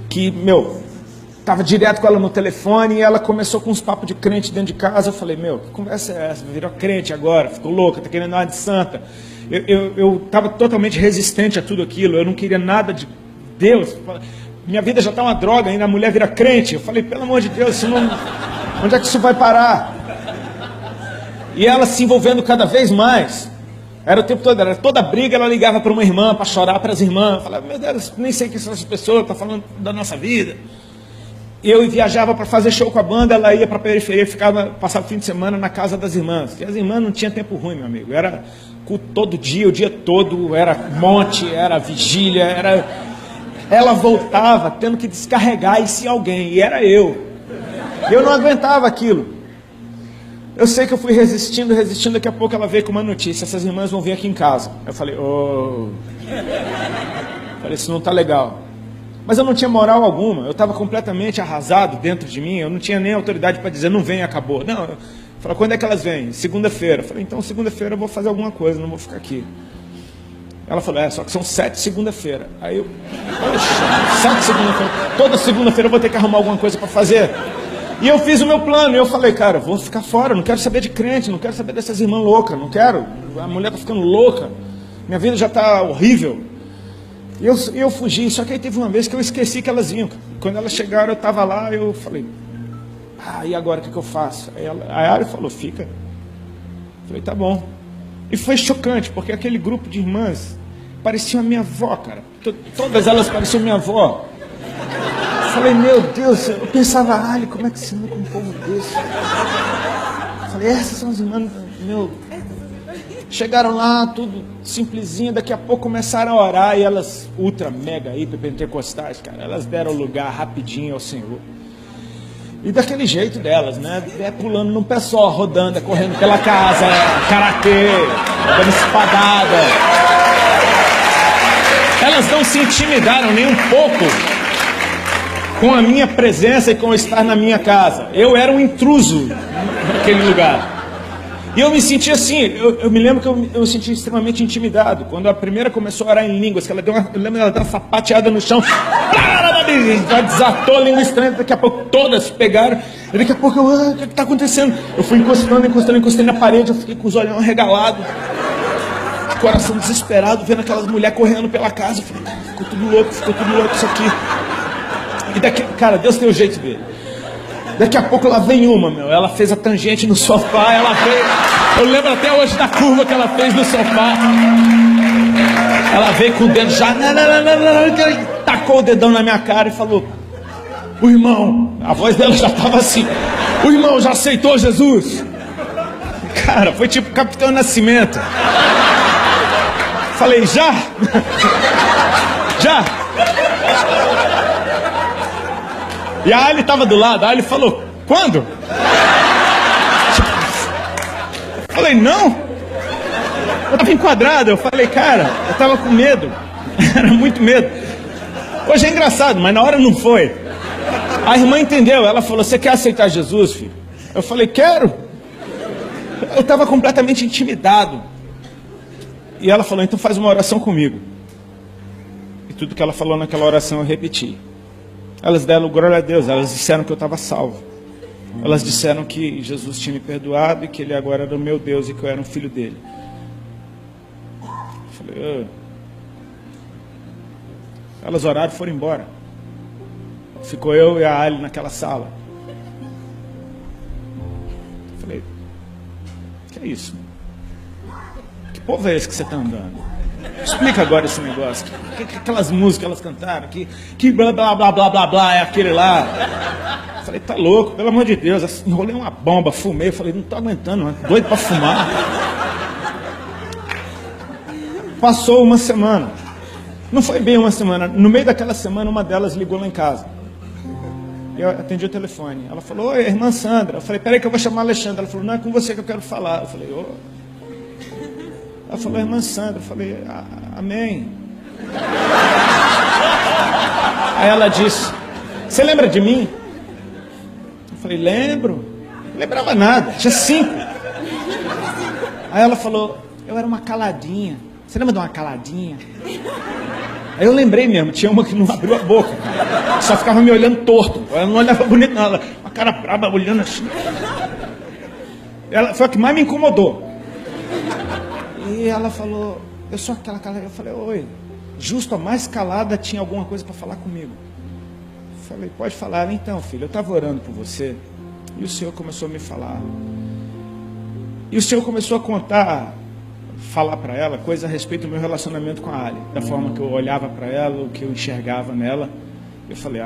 que, tava direto com ela no telefone e ela começou com uns papos de crente dentro de casa. Eu falei, que conversa é essa? Virou crente agora, ficou louca, tá querendo nada de santa. Eu tava totalmente resistente a tudo aquilo, eu não queria nada de Deus. Minha vida já tá uma droga, ainda a mulher vira crente. Eu falei, pelo amor de Deus, onde é que isso vai parar? E ela se envolvendo cada vez mais. Era o tempo todo, era toda briga, ela ligava para uma irmã, para chorar para as irmãs. Eu falava, meu Deus, nem sei quem são essas pessoas, está falando da nossa vida. Eu viajava para fazer show com a banda, ela ia para a periferia, passava o fim de semana na casa das irmãs. E as irmãs não tinham tempo ruim, meu amigo. Era culto todo dia, o dia todo, era monte, era vigília, Ela voltava tendo que descarregar isso em alguém, e era eu. Eu não aguentava aquilo. Eu sei que eu fui resistindo, daqui a pouco ela veio com uma notícia, essas irmãs vão vir aqui em casa. Eu falei, Falei, isso não está legal. Mas eu não tinha moral alguma, eu estava completamente arrasado dentro de mim, eu não tinha nem autoridade para dizer, não vem, acabou. Não, eu falei, quando é que elas vêm? Segunda-feira. Eu falei, então segunda-feira eu vou fazer alguma coisa, não vou ficar aqui. Ela falou, só que são 7 segunda-feira. Aí eu, poxa, 7 segunda-feira, toda segunda-feira eu vou ter que arrumar alguma coisa para fazer. E eu fiz o meu plano, e eu falei, cara, vou ficar fora, não quero saber de crente, não quero saber dessas irmãs loucas, não quero, a mulher tá ficando louca, minha vida já tá horrível. E eu fugi, só que aí teve uma vez que eu esqueci que elas iam. Quando elas chegaram, eu estava lá, eu falei, e agora o que eu faço? Aí a Ari falou, fica. Eu falei, tá bom. E foi chocante, porque aquele grupo de irmãs parecia a minha avó, cara. Todas elas pareciam minha avó. Eu falei, meu Deus, eu pensava, Ali, como é que você anda com um povo desse? Eu falei, essas são as irmãs, Chegaram lá, tudo simplesinho, daqui a pouco começaram a orar, e elas, ultra, mega, hiper pentecostais, cara, elas deram lugar rapidinho ao Senhor. E daquele jeito delas, né? Pulando num pé só, rodando, correndo pela casa, karatê, dando espadada. Elas não se intimidaram nem um pouco com a minha presença e com estar na minha casa. Eu era um intruso naquele lugar. E eu me senti assim, eu me lembro que eu me senti extremamente intimidado. Quando a primeira começou a orar em línguas, que ela eu lembro dela dar uma sapateada no chão, já desatou a língua estranha, daqui a pouco todas pegaram, e daqui a pouco o que está acontecendo? Eu fui encostando na parede, eu fiquei com os olhos regalados, coração desesperado, vendo aquelas mulheres correndo pela casa. Eu falei, ficou tudo louco isso aqui. E daqui, cara, Deus tem o jeito dele. Daqui a pouco lá vem uma, ela fez a tangente no sofá, eu lembro até hoje da curva que ela fez no sofá. Ela veio com o dedo já, tacou o dedão na minha cara e falou, o irmão, a voz dela já estava assim, o irmão já aceitou Jesus? Cara, foi tipo Capitão Nascimento. Falei, já? Já? E a Ali estava do lado, a Ali falou, quando? Falei, não. Eu estava enquadrado, eu falei, cara, eu estava com medo, era muito medo. Hoje é engraçado, mas na hora não foi. A irmã entendeu, ela falou, você quer aceitar Jesus, filho? Eu falei, quero. Eu estava completamente intimidado. E ela falou, então faz uma oração comigo. E tudo que ela falou naquela oração eu repeti. Elas deram glória a Deus, elas disseram que eu estava salvo. Elas disseram que Jesus tinha me perdoado e que Ele agora era o meu Deus e que eu era um filho dele. Eu falei, Elas oraram e foram embora. Ficou eu e a Ali naquela sala. Eu falei, que é isso? Que povo é esse que você está andando? Explica agora esse negócio. Aquelas músicas que elas cantaram, que blá blá blá blá blá blá é aquele lá. Eu falei, tá louco, pelo amor de Deus. Enrolei uma bomba, fumei. Eu falei, não tô aguentando, doido pra fumar. Passou uma semana. Não foi bem uma semana. No meio daquela semana, uma delas ligou lá em casa. Eu atendi o telefone. Ela falou, oi, irmã Sandra. Eu falei, peraí que eu vou chamar a Alexandra. Ela falou, não é com você que eu quero falar. Eu falei, Ela falou, irmã Sandra. Eu falei, amém. Aí ela disse, você lembra de mim? Eu falei, lembro. Não lembrava nada, tinha 5. Aí ela falou, eu era uma caladinha. Você lembra de uma caladinha? Aí eu lembrei mesmo, tinha uma que não abriu a boca, só ficava me olhando torto. Ela não olhava bonito, não, ela, uma cara braba, olhando assim. Ela foi a que mais me incomodou. E ela falou, eu sou aquela cara, eu falei, oi, justo a mais calada tinha alguma coisa para falar comigo. Eu falei, pode falar. Então, filho, eu estava orando por você, e o Senhor começou a me falar. E o Senhor começou a contar, falar para ela coisas a respeito do meu relacionamento com a Ali, da forma que eu olhava para ela, o que eu enxergava nela. Eu falei,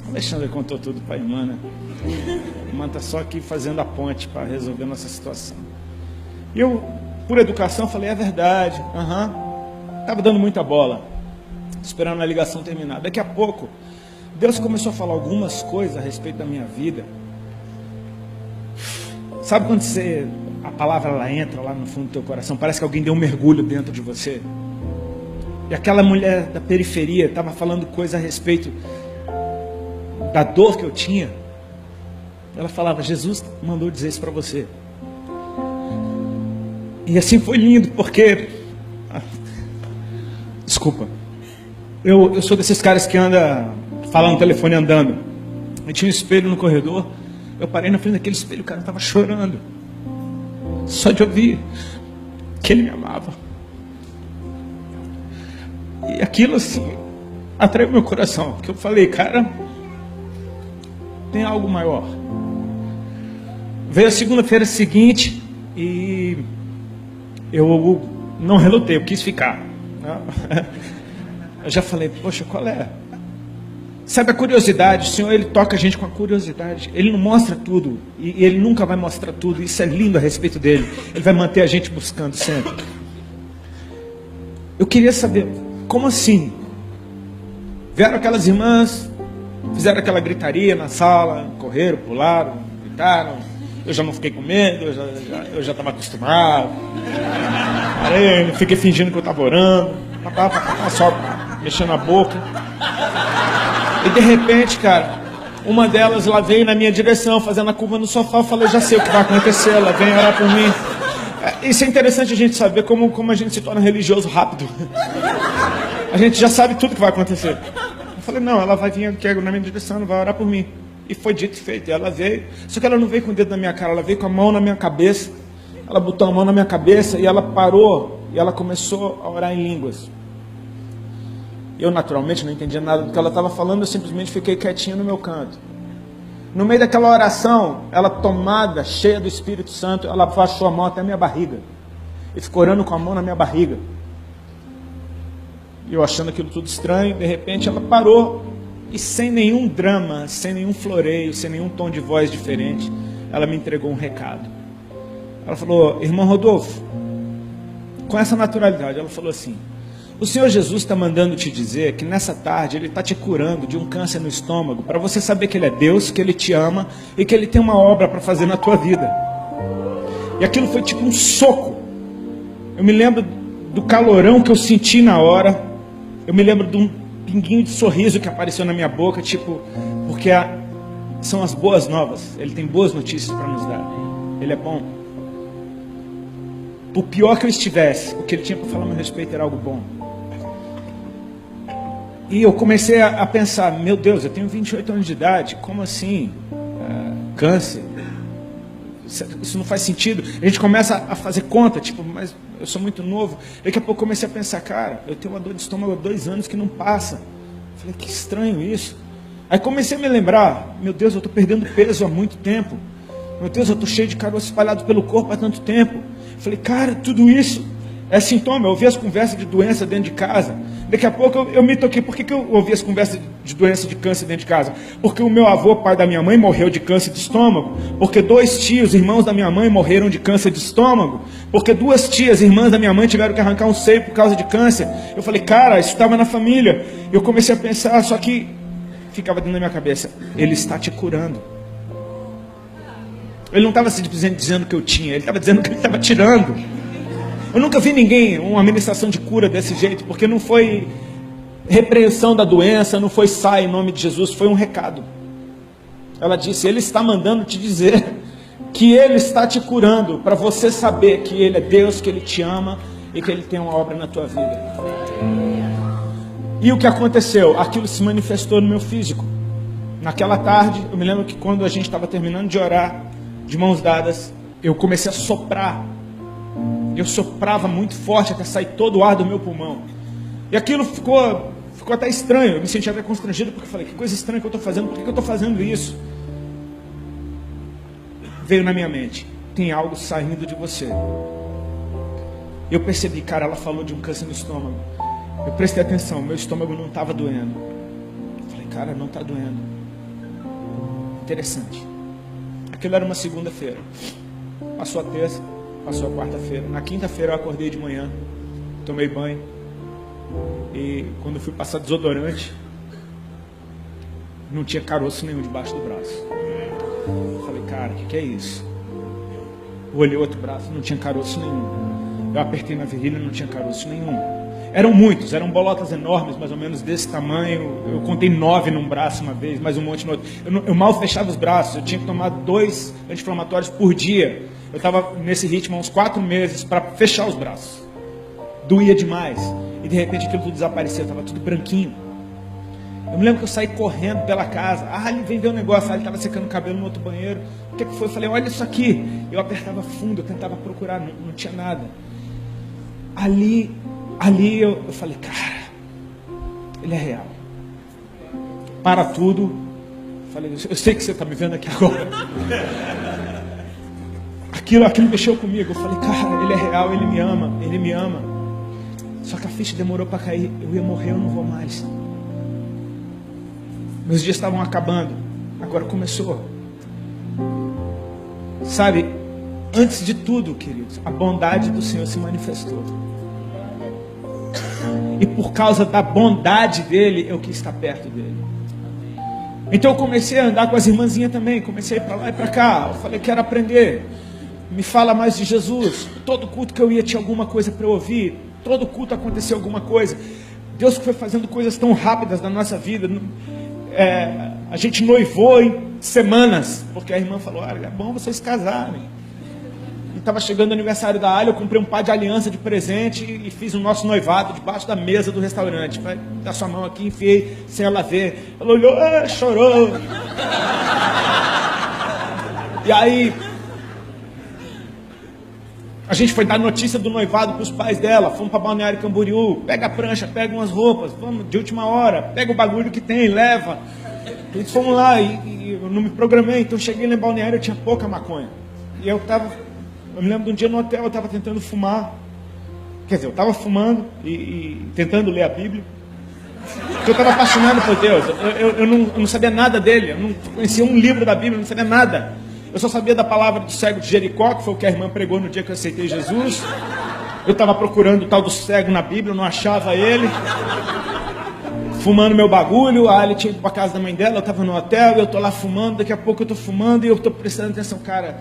Alexandre contou tudo para a irmã, né? A irmã está só aqui fazendo a ponte para resolver nossa situação. E eu, por educação, falei, é verdade, estava dando muita bola, esperando a ligação terminar. Daqui a pouco, Deus começou a falar algumas coisas a respeito da minha vida. Sabe quando a palavra ela entra lá no fundo do teu coração, parece que alguém deu um mergulho dentro de você? E aquela mulher da periferia estava falando coisas a respeito da dor que eu tinha. Ela falava, Jesus mandou dizer isso para você. E assim foi lindo, porque... Desculpa. Eu sou desses caras que anda falando no telefone andando. E tinha um espelho no corredor. Eu parei na frente daquele espelho, o cara estava chorando. Só de ouvir que ele me amava. E aquilo assim, atraiu meu coração. Porque eu falei, cara, tem algo maior. Veio a segunda-feira seguinte e eu não relutei, eu quis ficar. Eu já falei, poxa, qual é? Sabe a curiosidade, o Senhor, Ele toca a gente com a curiosidade. Ele não mostra tudo, e Ele nunca vai mostrar tudo. Isso é lindo a respeito dEle. Ele vai manter a gente buscando sempre. Eu queria saber, como assim? Vieram aquelas irmãs, fizeram aquela gritaria na sala, correram, pularam, gritaram. Eu já não fiquei com medo, eu já estava acostumado. Parei, fiquei fingindo que eu estava orando, só mexendo a boca. E de repente, cara, uma delas, ela veio na minha direção, fazendo a curva no sofá. Eu falei, já sei o que vai acontecer, ela vem orar por mim. Isso é interessante a gente saber como a gente se torna religioso rápido. A gente já sabe tudo que vai acontecer. Eu falei, não, ela vai vir aqui na minha direção, ela vai orar por mim. E foi dito e feito, e ela veio. Só que ela não veio com o dedo na minha cara, ela veio com a mão na minha cabeça. Ela botou a mão na minha cabeça e ela parou, e ela começou a orar em línguas. Eu, naturalmente, não entendia nada do que ela estava falando, eu simplesmente fiquei quietinho no meu canto. No meio daquela oração, ela tomada, cheia do Espírito Santo, ela baixou a mão até a minha barriga. E ficou orando com a mão na minha barriga. E eu achando aquilo tudo estranho, de repente ela parou, e sem nenhum drama, sem nenhum floreio, sem nenhum tom de voz diferente, ela me entregou um recado. Ela falou, irmão Rodolfo, com essa naturalidade, ela falou assim, o Senhor Jesus está mandando te dizer que nessa tarde Ele está te curando de um câncer no estômago, para você saber que Ele é Deus, que Ele te ama e que Ele tem uma obra para fazer na tua vida. E aquilo foi tipo um soco. Eu me lembro do calorão que eu senti na hora. Eu me lembro de um pinguinho de sorriso que apareceu na minha boca, tipo, porque são as boas novas. Ele tem boas notícias para nos dar. Ele é bom. Por pior que eu estivesse, o que Ele tinha para falar a meu respeito era algo bom. E eu comecei a pensar, meu Deus, eu tenho 28 anos de idade, como assim? Câncer? Isso não faz sentido. A gente começa a fazer conta, tipo, mas eu sou muito novo. Daqui a pouco eu comecei a pensar, cara, eu tenho uma dor de estômago há 2 anos que não passa. Falei, que estranho isso. Aí comecei a me lembrar, meu Deus, eu estou perdendo peso há muito tempo. Meu Deus, eu estou cheio de caroço espalhado pelo corpo há tanto tempo. Falei, cara, tudo isso é sintoma. Eu ouvi as conversas de doença dentro de casa. Daqui a pouco eu me toquei. Por que eu ouvi as conversas de doença de câncer dentro de casa? Porque o meu avô, pai da minha mãe, morreu de câncer de estômago. Porque 2 tios, irmãos da minha mãe, morreram de câncer de estômago. Porque 2 tias, irmãs da minha mãe, tiveram que arrancar um seio por causa de câncer. Eu falei, cara, isso estava na família. Eu comecei a pensar, só que ficava dentro da minha cabeça, Ele está te curando. Ele não estava dizendo que eu tinha, Ele estava dizendo que Ele estava tirando. Eu nunca vi ninguém, uma ministração de cura desse jeito, porque não foi repreensão da doença, não foi sai em nome de Jesus, foi um recado. Ela disse, Ele está mandando te dizer que Ele está te curando, para você saber que Ele é Deus, que Ele te ama e que Ele tem uma obra na tua vida. E o que aconteceu? Aquilo se manifestou no meu físico. Naquela tarde, eu me lembro que quando a gente estava terminando de orar, de mãos dadas, eu comecei a soprar. Eu soprava muito forte até sair todo o ar do meu pulmão. E aquilo ficou até estranho. Eu me senti até constrangido, porque eu falei, que coisa estranha que eu estou fazendo, por que eu estou fazendo isso? Veio na minha mente, tem algo saindo de você. Eu percebi, cara, ela falou de um câncer no estômago. Eu prestei atenção, meu estômago não estava doendo. Eu falei, cara, não está doendo. Interessante. Aquilo era uma segunda-feira. Passou a terça, passou a quarta-feira. Na quinta-feira eu acordei de manhã, tomei banho. E quando eu fui passar desodorante, não tinha caroço nenhum debaixo do braço. Eu falei, cara, o que é isso? Eu olhei o outro braço, não tinha caroço nenhum. Eu apertei na virilha, não tinha caroço nenhum. Eram muitos, eram bolotas enormes, mais ou menos desse tamanho. Eu contei 9 num braço uma vez, mais um monte no outro. Eu mal fechava os braços, eu tinha que tomar 2 anti-inflamatórios por dia. Eu estava nesse ritmo há uns 4 meses para fechar os braços. Doía demais. E de repente aquilo tudo desaparecia, estava tudo branquinho. Eu me lembro que eu saí correndo pela casa. Ele vendeu um negócio, ele estava secando o cabelo no outro banheiro. O que foi? Eu falei, olha isso aqui. Eu apertava fundo, eu tentava procurar, não tinha nada. Ali eu falei, cara, Ele é real. Para tudo. Eu falei, eu sei que você está me vendo aqui agora. Aquilo mexeu comigo. Eu falei, cara, Ele é real, Ele me ama, Ele me ama. Só que a ficha demorou para cair. Eu ia morrer, eu não vou mais. Meus dias estavam acabando. Agora começou. Sabe, antes de tudo, queridos, a bondade do Senhor se manifestou. E por causa da bondade dEle, eu quis estar perto dEle. Então eu comecei a andar com as irmãzinhas também. Comecei a ir para lá e para cá. Eu falei, quero aprender. Me fala mais de Jesus. Todo culto que eu ia tinha alguma coisa para eu ouvir. Todo culto aconteceu alguma coisa. Deus foi fazendo coisas tão rápidas na nossa vida. A gente noivou em semanas, porque a irmã falou, é bom vocês casarem. E estava chegando o aniversário da Alha, eu comprei um par de aliança de presente e fiz o nosso noivado debaixo da mesa do restaurante. Vai dar sua mão aqui, enfiei sem ela ver. Ela olhou, chorou. E aí a gente foi dar notícia do noivado para os pais dela. Fomos para Balneário Camboriú. Pega a prancha, pega umas roupas. Vamos de última hora. Pega o bagulho que tem, leva. E fomos lá e eu não me programei. Então cheguei lá em Balneário, eu tinha pouca maconha. E eu me lembro de um dia no hotel, eu estava tentando fumar. Quer dizer, eu estava fumando e tentando ler a Bíblia. Porque eu estava apaixonado por Deus. Eu não sabia nada dele. Eu não conhecia um livro da Bíblia, eu não sabia nada. Eu só sabia da palavra do cego de Jericó, que foi o que a irmã pregou no dia que eu aceitei Jesus. Eu estava procurando o tal do cego na Bíblia, eu não achava ele. Fumando meu bagulho, a Ali tinha ido para casa da mãe dela, eu estava no hotel, eu estou lá fumando, daqui a pouco eu estou fumando e eu estou prestando atenção. Cara,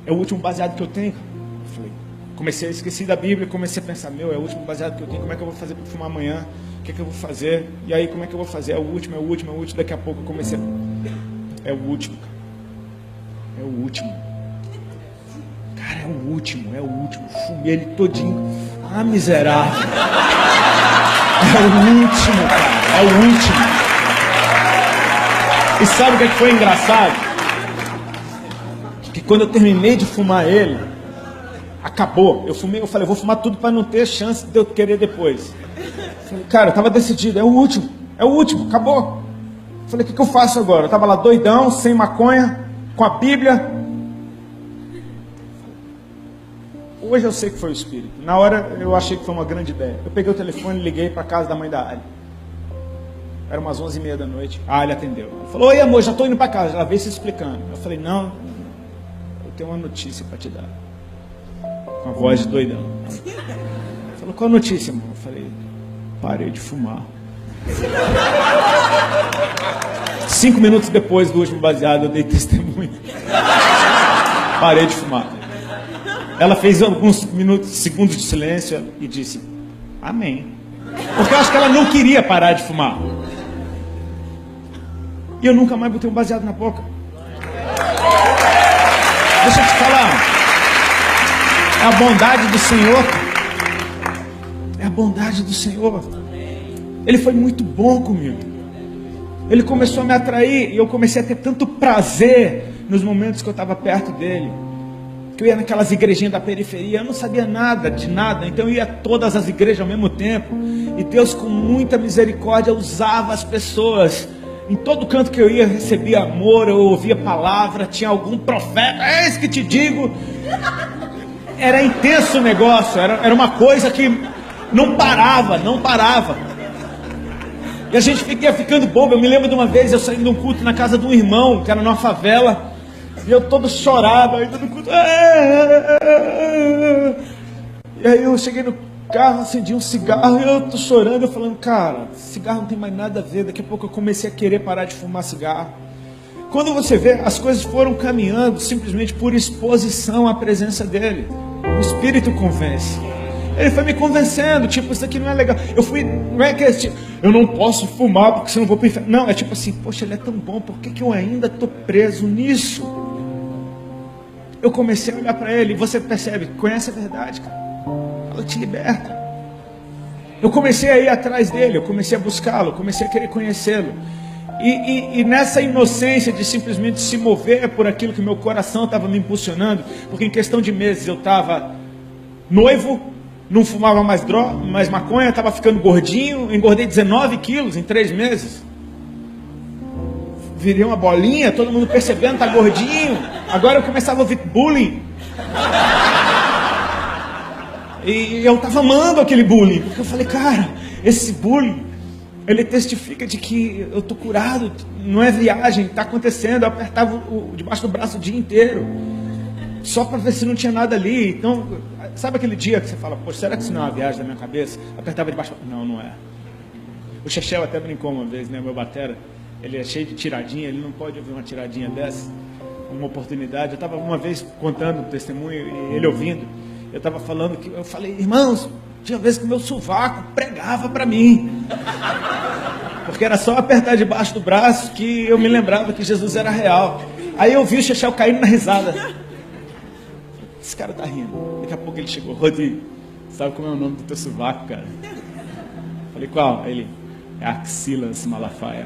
é o último baseado que eu tenho. Eu falei, comecei a esquecer da Bíblia, comecei a pensar, é o último baseado que eu tenho, como é que eu vou fazer para fumar amanhã? O que é que eu vou fazer? E aí, como é que eu vou fazer? É o último. Daqui a pouco eu comecei a... É o último, cara. É o último. Cara, é o último. Fumei ele todinho. Miserável. É o último, cara. É o último. E sabe o que foi engraçado? Que quando eu terminei de fumar ele, acabou. Eu falei, vou fumar tudo para não ter chance de eu querer depois. Falei, cara, eu estava decidido. É o último. Acabou. Falei, o que eu faço agora? Eu estava lá doidão, sem maconha, com a Bíblia. Hoje eu sei que foi o Espírito. Na hora eu achei que foi uma grande ideia. Eu peguei o telefone e liguei para a casa da mãe da Ali. Era umas 11h30 da noite. A Ali atendeu. Ela falou, oi amor, já estou indo para casa. Ela veio se explicando. Eu falei, não, eu tenho uma notícia para te dar. Com a voz de doidão. Ela falou, qual a notícia, amor? Eu falei, parei de fumar. 5 minutos depois do último baseado, eu dei testemunho. Parei de fumar. Ela fez alguns segundos de silêncio e disse, amém. Porque eu acho que ela não queria parar de fumar. E eu nunca mais botei um baseado na boca. Deixa eu te falar. É a bondade do Senhor. bondade do Senhor. Ele foi muito bom comigo. Ele começou a me atrair e eu comecei a ter tanto prazer nos momentos que eu estava perto dele. Que eu ia naquelas igrejinhas da periferia, eu não sabia nada de nada, então eu ia a todas as igrejas ao mesmo tempo. E Deus, com muita misericórdia, usava as pessoas. Em todo canto que eu ia, eu recebia amor, eu ouvia palavra, tinha algum profeta, é isso que te digo. Era intenso o negócio, era uma coisa que não parava. E a gente ia ficando bobo. Eu me lembro de uma vez, eu saindo de um culto na casa de um irmão, que era numa favela, e eu todo chorado, ainda no culto. E aí eu cheguei no carro, acendi um cigarro, e eu tô chorando, eu falando, cara, cigarro não tem mais nada a ver. Daqui a pouco eu comecei a querer parar de fumar cigarro. Quando você vê, as coisas foram caminhando simplesmente por exposição à presença dele. O Espírito convence. Ele foi me convencendo, tipo, isso aqui não é legal. Não é que tipo, eu não posso fumar porque senão eu vou pro inferno. Não, é tipo assim, poxa, ele é tão bom, por que eu ainda estou preso nisso? Eu comecei a olhar para ele, e você percebe, conhece a verdade, cara. Ela te liberta. Eu comecei a ir atrás dele, eu comecei a buscá-lo, eu comecei a querer conhecê-lo. E nessa inocência de simplesmente se mover por aquilo que meu coração estava me impulsionando, porque em questão de meses eu estava noivo, não fumava mais maconha, estava ficando gordinho, engordei 19 quilos em 3 meses. Virei uma bolinha, todo mundo percebendo, tá gordinho. Agora eu começava a ouvir bullying. E eu estava amando aquele bullying, porque eu falei, cara, esse bullying, ele testifica de que eu estou curado, não é viagem, está acontecendo. Eu apertava debaixo do braço o dia inteiro, só para ver se não tinha nada ali. Então, sabe aquele dia que você fala, poxa, será que isso não é uma viagem da minha cabeça? Apertava debaixo, não é. O Chechel até brincou uma vez, né, meu batera, ele é cheio de tiradinha, ele não pode ouvir uma tiradinha dessa, uma oportunidade. Eu estava uma vez contando um testemunho, e ele ouvindo, eu estava falando, eu falei, irmãos, tinha vezes que o meu sovaco pregava para mim, porque era só apertar debaixo do braço que eu me lembrava que Jesus era real. Aí eu vi o Chechel caindo na risada. Esse cara tá rindo. Daqui a pouco ele chegou, Rodrigo, sabe como é o nome do teu sovaco, cara? Falei, qual? Aí ele, é Axilas Malafaia.